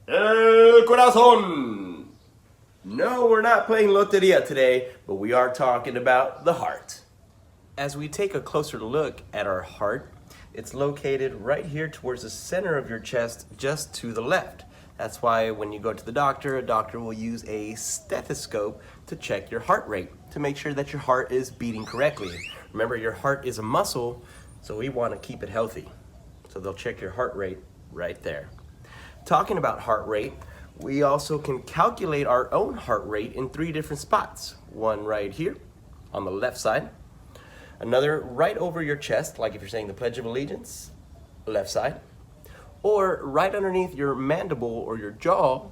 El corazón. No, we're not playing Loteria today, but we are talking about the heart. As we take a closer look at our heart, it's located right here towards the center of your chest, just to the left. That's why when you go to the doctor, a doctor will use a stethoscope to check your heart rate, to make sure that your heart is beating correctly. Remember, your heart is a muscle, so we want to keep it healthy. So they'll check your heart rate right there. Talking about heart rate, we also can calculate our own heart rate in 3 different spots. One right here on the left side, another right over your chest, like if you're saying the Pledge of Allegiance, left side, or right underneath your mandible or your jaw,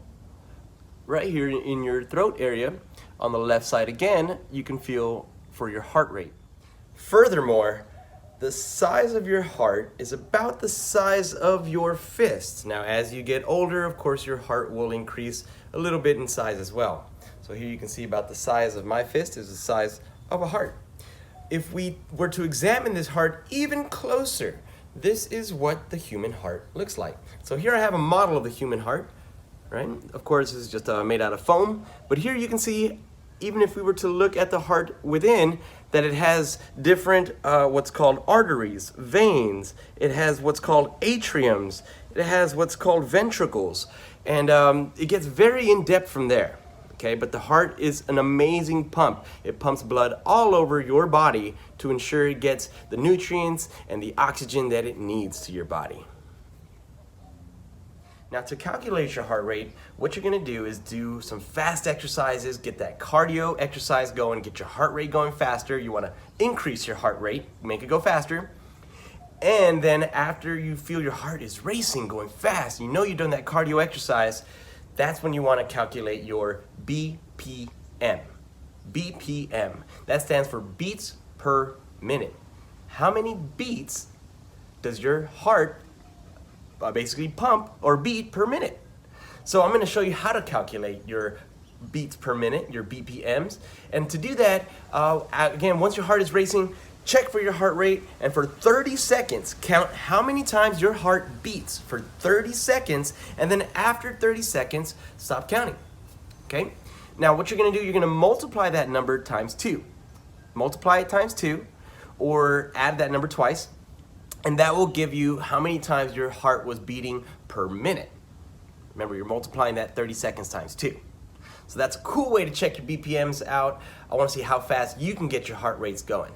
right here in your throat area, on the left side again, you can feel for your heart rate. Furthermore, the size of your heart is about the size of your fist. Now, as you get older, of course, your heart will increase a little bit in size as well. So here you can see about the size of my fist is the size of a heart. If we were to examine this heart even closer, this is what the human heart looks like. So here I have a model of the human heart, right? Of course, it's just made out of foam, but here you can see, even if we were to look at the heart within, that it has different what's called arteries, veins. It has what's called atriums. It has what's called ventricles. And it gets very in-depth from there. Okay, but the heart is an amazing pump. It pumps blood all over your body to ensure it gets the nutrients and the oxygen that it needs to your body. Now, to calculate your heart rate, what you're gonna do is do some fast exercises, get that cardio exercise going, get your heart rate going faster. You wanna increase your heart rate, make it go faster. And then after you feel your heart is racing, going fast, you know you've done that cardio exercise, that's when you wanna calculate your BPM. BPM, that stands for beats per minute. How many beats does your heart basically pump or beat per minute? So I'm going to show you how to calculate your beats per minute, your BPMs. And to do that, again, once your heart is racing, check for your heart rate, and for 30 seconds, count how many times your heart beats for 30 seconds, and then after 30 seconds, stop counting. Okay? Now what you're going to do, you're going to multiply that number times 2. Multiply it times 2, or add that number twice, and that will give you how many times your heart was beating per minute. Remember, you're multiplying that 30 seconds times 2. So that's a cool way to check your BPMs out. I want to see how fast you can get your heart rates going.